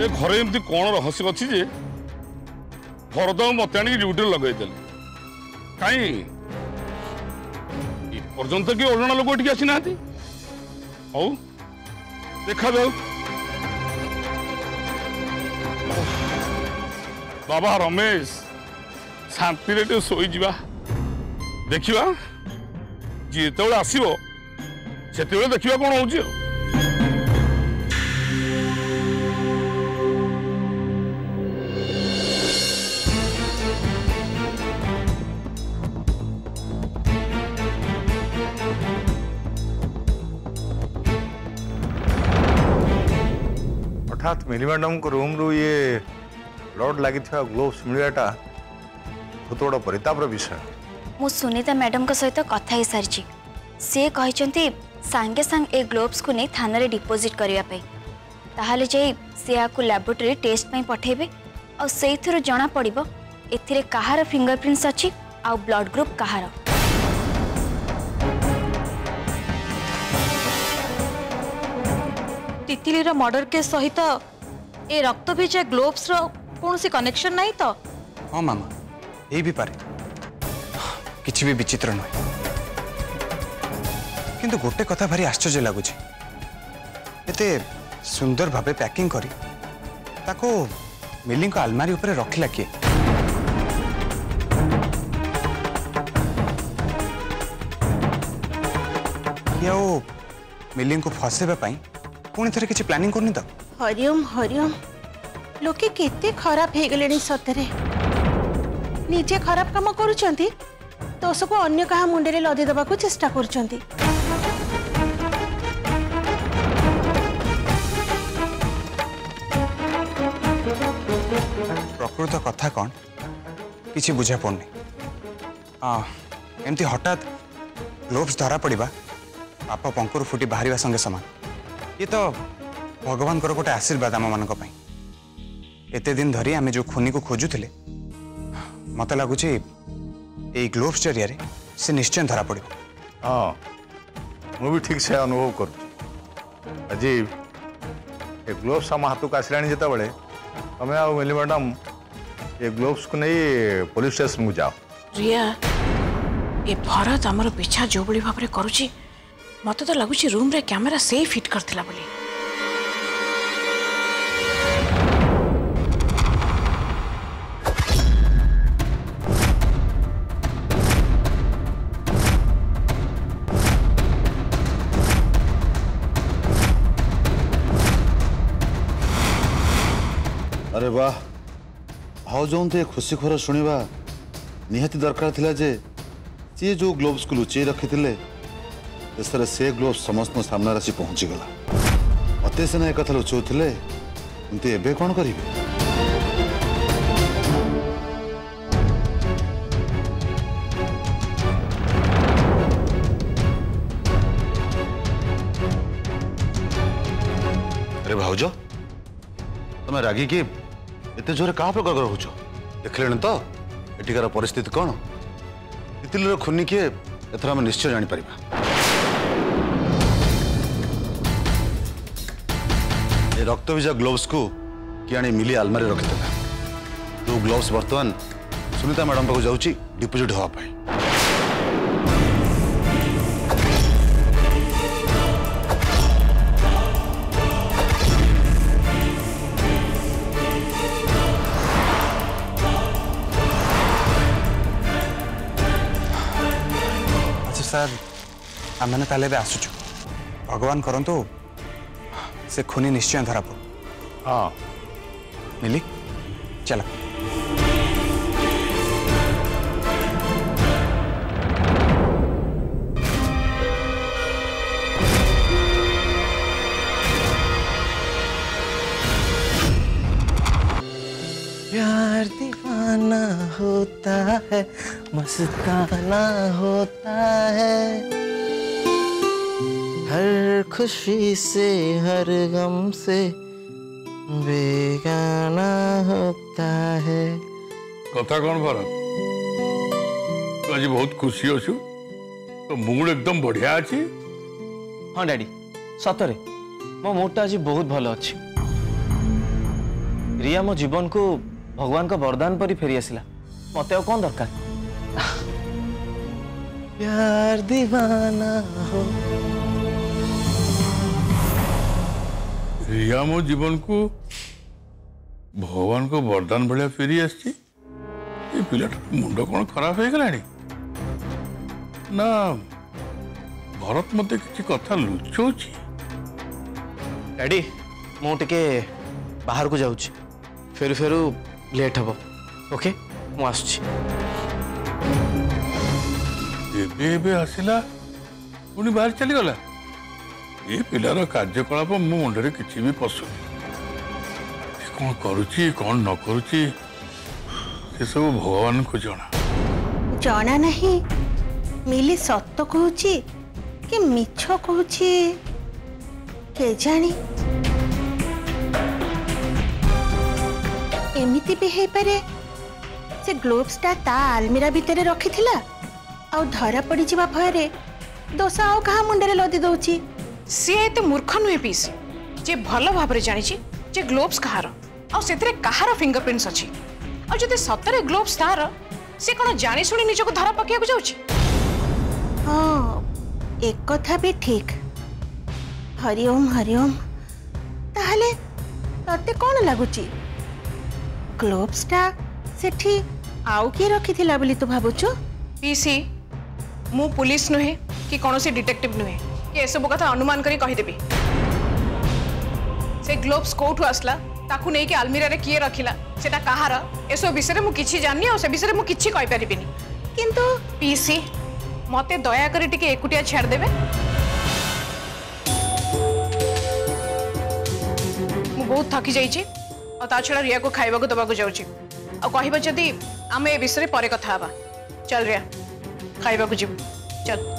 ए घरे एमती कौन रहस्य अच्छी जे भरत मत आनी ड्यूटी लगे कहीं पर्यंत कि अजणा लोक ये आसी ना देखा जाऊ बाबा रमेश शांति रे शोई जा देखा जी जो आसो से देखा कौन हो हठात मिली मैडम को रूम रू ये ब्लड लगी ग्लोव्स मिलवाटा बहुत बड़ा परितापर विषय। मु सुनीता मैडम का सहित कथा ही सारी सी कहते सांगे सांग ए ग्लोव्स को नहीं थाना रे डिपोजिट करने ताहले जाई से आपको लैबोरेटरी टेस्ट में पठेबे और से जना पड़िबो एथिरे कहार फिंगरप्रिंट्स अच्छी आ ब्लड ग्रुप कहार। तितली मर्डर केस सहित ए रक्त भिजा ग्लोव्स रो कौन सी कनेक्शन नहीं तो? हाँ मामा ये भी पारे किसी भी विचित्र नुहे किंतु गोटे कथा भारी आश्चर्य लगुच एते सुंदर भावे पैकिंग करी ताको मिली को आलमारी ऊपर रखिला किए? मिली को फसेबा पाई पुणी थे किसी प्लानिंग करनी तो? हरिओम हरिओम लोके केते खराब हे गलेनी सतरे निजे खराब काम करूचंती तो सबको अन्य कहा मुंडे रे लदे दबा को चेष्टा करूचंती। प्रकृत कथा कौन किसी बुझा पड़नी एमती हठात ग्लोव्स धरा पड़ा पाप पंकुर फुटी बाहर संगे समान ये तो भगवान को गोटे आशीर्वाद आम मान एत दिन धरी आम जो खूनी को खोजुले मत लगुच ग्लोव्स जरिया से निश्चय धरा पड़ो। हाँ मु भी ठीक से अनुभव कर आज ये ग्लोव्स आम हाथ को आसला जिते बड़े तमें आ मिली मैडम ये ग्लोव्स को नहीं पुलिस स्टेशन को जाओ। रिया ये भरत आमर पीछा जो बड़ी भाव करुच्ची मत तो लगुच रूम रे कैमरा से फिट करथिला बोली। अरे वाह भाउजों तो खुशी खबर शुणा निहाती दरकार थिला जे सी जो ग्लोव्स को लुचई रखी देशर से ग्लोव्स समस्त सामने आसी पहुंची गला मत सीना एक कथा लुचाऊे किंतु एबे कौन करेंगे? अरे भाउज तुम रागी कि एत जोरे क्या प्रकार रोच देखले तो एटिकार परिस्थिति कौन तितली खूनी किए एथर आम निश्चय जापर। ये रक्त भिजा ग्लोव्स को कि आनी मिली आलमारी रखी जो ग्लोव्स बर्तमान सुनीता मैडम पाक जाऊँगी डिपोजिट हाँपाई। सर आम ताले आसुचु भगवान करंतु से खूनी निश्चय धरा पड़ो। हाँ मिली चल प्यार दीवाना होता है मस्ताना होता है हर खुशी से हर गम से बेगाना होता है। कथा कौन भरत तो आज बहुत खुशी अच्छु तो मूड एकदम बढ़िया अच्छी। हाँ डैडी सतरे मो मूड आज बहुत भल अच्छी रिया मो जीवन को भगवान का वरदान परी फेरी आसला मते कौन दरकार प्यार दीवाना हो रिया मो जीवन को भगवान को वरदान भाया फेरी आसी पिलाटा मुंड कौन खराब हो गलानी ना भरत मते किसी कथा लुचौची डैडी मु टिके बाहर को जाऊँ फेरू फेरू लेट हम ओके मु आसुची एबे आसला पुणी बाहर चलीगला ये पिलार कार्यकलाप मो मुंडे किसी भी पशु कौन करुची कौन न करुची से सब भगवान को जना नहीं मिली सत कहूची कि मिछ कहूची के जानी एमिति भी है पारे से ग्लोव्सटा ता आलमीरा भितर रखी थिला आ धरा पड़ी जिबा भयरे दोष आउ कहा मुंडे लदी दउची सी एते मूर्ख नुहे पीस जे भल भाबरे जानिची जे ग्लोव्स कहार आ सेतरे कहार फिंगरप्रिंट्स अछि आ जदि सतरे ग्लोव्स तार से कोन जानि सुनि निजको धरा पकिया को जाउची हाँ एक कथा भी ठीक हरिओम ताहले तते कौन लगुची ग्लोव्सटा सेठी आउ के रखी थिला बोली तू भाबुचु पीसी मु पुलिस नुहे कि कौन से डिटेक्टिव नुहे कि ए सब कथा अनुमान करी कहि देबी से ग्लोव्स कोठु आसला ताकू नै कि आलमीरा रे किए रखिला सेटा कहार एसो विषय मु किछि जाननी और से विषय मु किछि कहि परिबिनी किंतु पीसी मते दया करी टिके एकुटिया छाड़ देबे मु बहुत थकी जाइछि और ता छड़ा रिया को खाइबा को दबा को जाउछि आ कहिबा जदी आमे ए विषय परे कथा हबा चल रिया खाइबा को जीव चल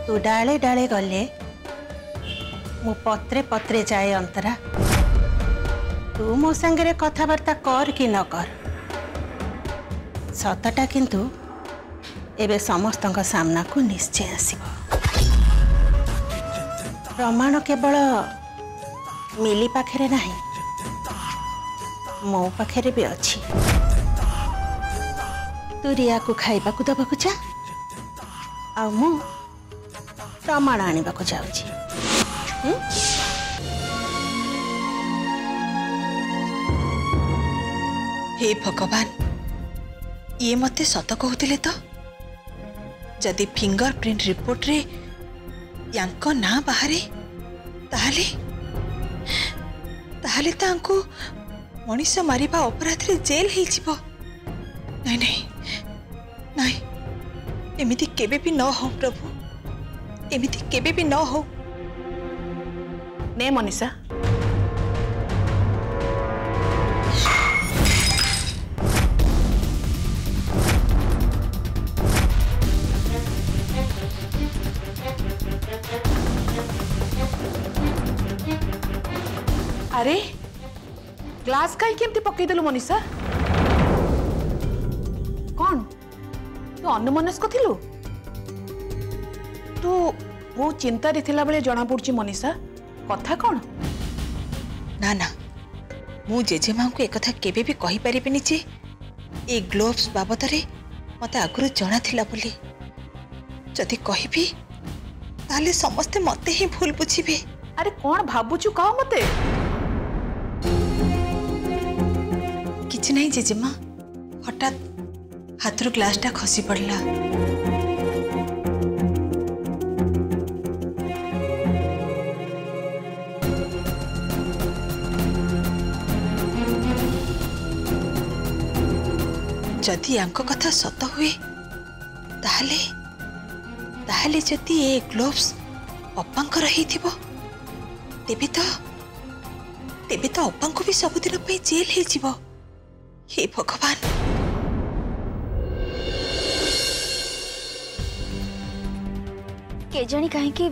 तू डाले डाले गले मु पत्रे पत्रे जाए अंतरा तू मो संगे कथबार्ता कर कि न कर सतटा किंतु एबे समस्त सामना को निश्चय आसीबो प्रमाण केवल मिली पाखरे नहीं मो पाखरे भी अच्छी तू रिया को खाइबा को दबा को जा आ मु प्रमाण आनिबा को जाउची हे भगवान ये मते सत कहते तो जदि फिंगरप्रिंट रिपोर्ट रे यांको ना बाहरे ताहले ताहले तांको मनीष मारिबा अपराध रे जेल हे जिवो नहीं नहीं नहीं एमिति केबे भी न हो प्रभु एमिति केबे भी न हो ने मनीषा अरे ग्लास कहीं केमती पकईदेलु मनीषा कौन तू अन्नमनस्क थिलु तू बहुत चिंता थिला बेले जना पड़ुची मनीषा कथा कौन ना ना मु जेजेमा को एक कथा केबे भी कहि परिबिनी जे ए ग्लोव्स बाबद रे मते आगुरु जणा थिला बोली जदि कहिबी ताले समस्त मते ही भूल बुझिबे अरे कौन भाबुचु कह मते किछि नहीं जेजेमा हठात हाथरू ग्लासटा खसी पड़ला जदि यांक कथा सत हुए ताहले ताहले जदि ए ग्लोव्स अपांकर रही थिबो तेबे तो अपांको भी सबुदिन पे जेल हे जिवो हे भगवान केजाणी कहीं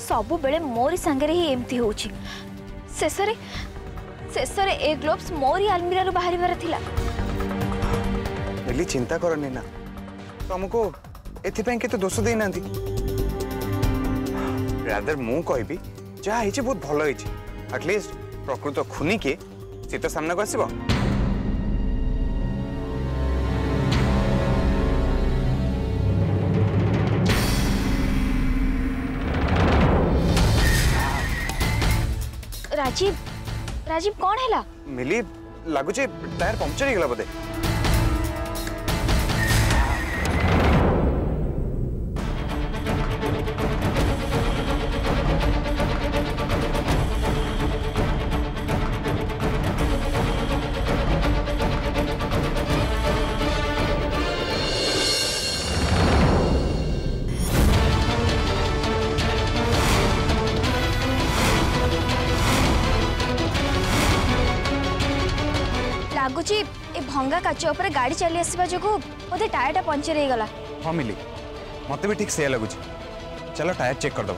सब बेले मोरी सांगे ही एमती होउची शेषरे शेष में ए ग्लोव्स मोरी आलमीरा बाहर बार थिला। मिली चिंता करनी ना तुमको एथिपाई के तो दोष दे ना रादर मु कहबी जहाँ है बहुत भल है एटलिस्ट प्रकृत खुनी के सी तो सामना को आसब। राजीव राजीव कौन है ला? मिली लगुचे टायर पंक्चर हो गला बोधे। लगुच भंगा काच उपर गाड़ी चली आसवा जो बोधे टायर पंचर हो गला। हाँ मिली मत भी ठीक से लगुच। चलो टायर चेक कर दो।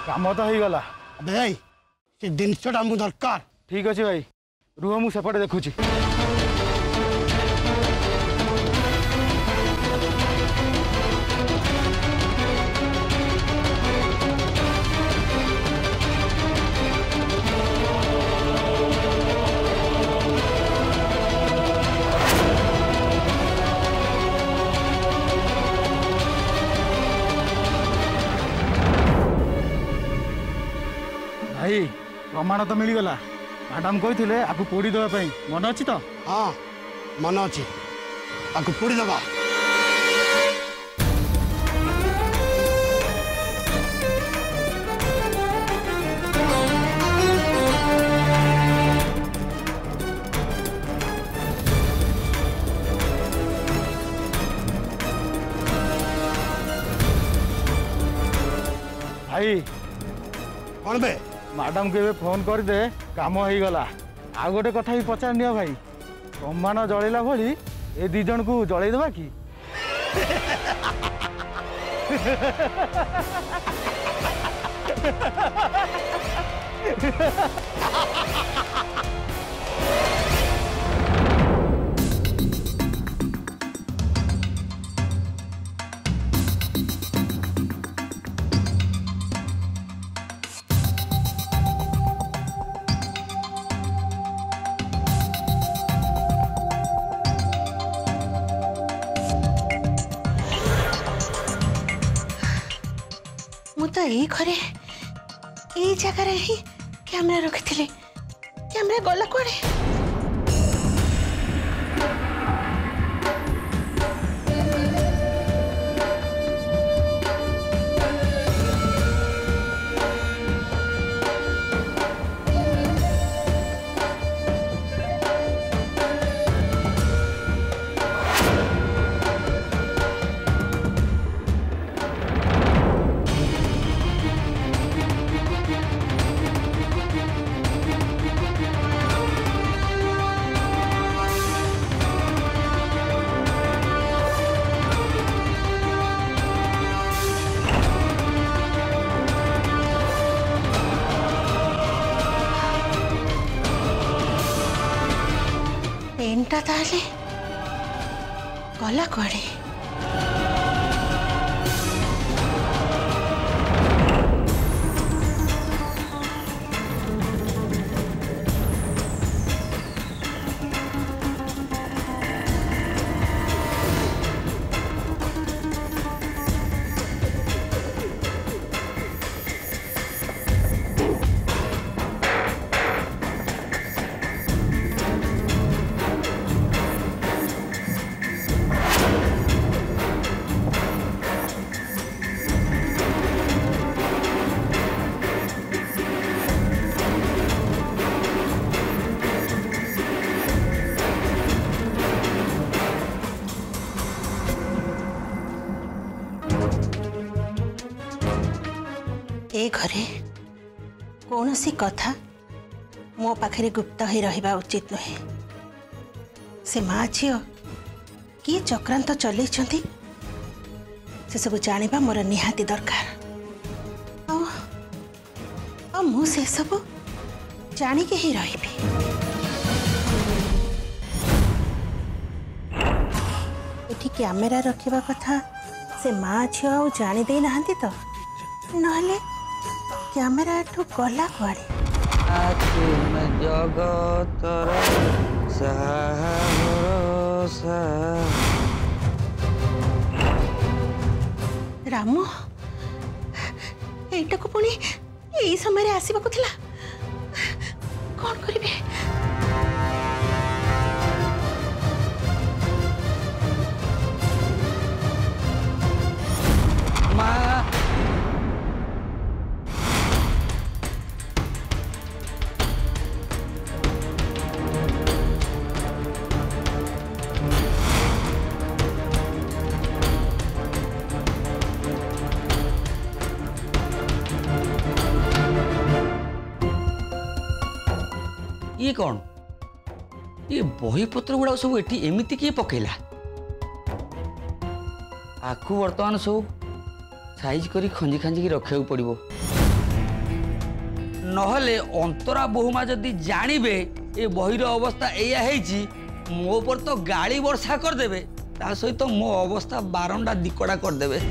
काम तो हो गला भाई से जिनसा आमको दरकार। ठीक अच्छे भाई रुह मु सेपटे देखुची। भाई प्रमाण तो मिलगला मैडम कहते आपको पोड़ी देवाई मन अच्छी तो? हाँ मन अच्छी आपको पोड़ी दबा। भाई कौन बे मैडम के फोन कर दे काम हो गला। आ गोटे कथा भी पचार नियो भाई प्रमाण जलैला भली ए दी जन को जलई देबा कि? तो ये घरे ये जगह ही कैमरा रखी कैमरा गला कड़े ଝିଅଟା ତାହେଲେ ଗଲା କୁଆଡ଼େ? ए घरे कौन सी कथा मो पाखे गुप्त ही रहिबा उचित नुहे। से माँ झील कि चक्रांत चल से सब जानिबा मोर निहाती दरकार। मु से सब जानिके ही रहिबी। एठी कैमेरा रखिबा कथा से माँ झील आ जानी दे नाहंती तो नहले कैमेरा एठू गला कुआड़े। जगतर रामू एटा को पुणी यही समय आसवा को थिला कौन करिवे? ये कौन ये बही पत्र गुड़ा सब एटी एमती किए पकेला? आखु वर्तमान सब साइज करी खंजी खांजी रखा पड़ो नहले अंतरा बहुमा जदि जानवे ए बहीर अवस्था एया मो पर तो गाड़ी वर्षा करदे ता सहित मो अवस्था बारंडा दिकड़ा करदे।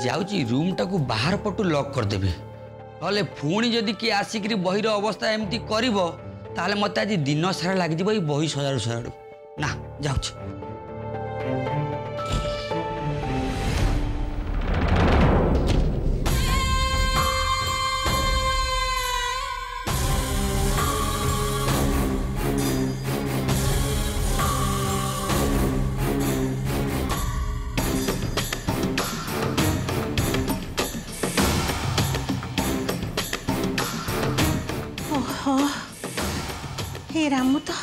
जाऊँगी रूम टाकू बाहर पटू लॉक करदेवी नले पुणी जदि किए आसिक बहीर अवस्था एमती कर मत आज दिन सारा लग बही सजाड़ू सजाड़ू ना जाऊँ। हे रामू तो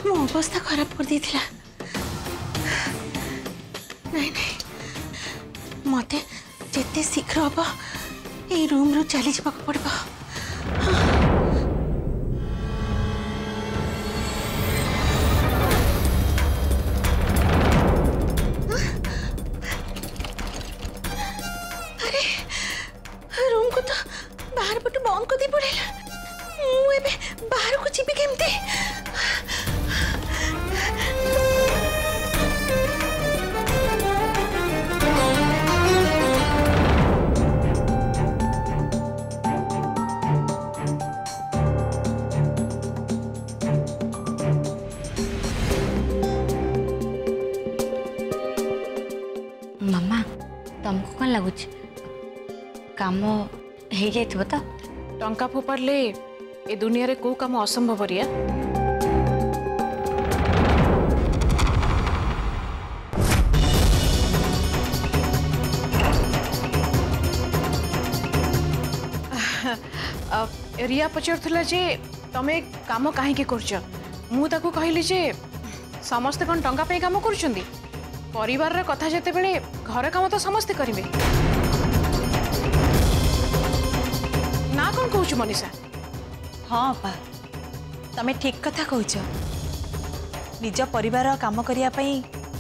मो अवस्था खराब कर दी थिला। नहीं नहीं मते जिते शीघ्र हम ये रूम रू चली जावाक पड़बो। अरे रूम को तो बाहर पटू बंद कर दी पड़ेला। बाहर को जीवी केमती? मामा तुमको कौन लगुच काम हो जाइथिबो तो? टंका फोपाड़ले ए दुनिया रे को काम असंभव रिया रिया पचारुला जे तमे काम कहीं करछ मु ताको कहली जे समस्ते कौन टंका पे काम करुछंदी परिवार रे कथा जेते बेले घर काम तो समस्ते करिवे ना कौन कहूछु मनीषा हाँ पा तमे ठीक कथा कहछ निज परिवार काम करिया पई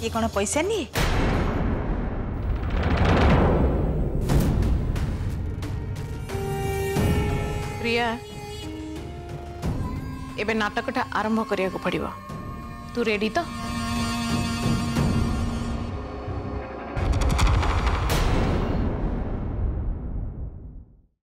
ये कौन पैसा नहीं प्रिया एबे नाटकटा आरंभ करिया को पड़िबो तू रेडी तो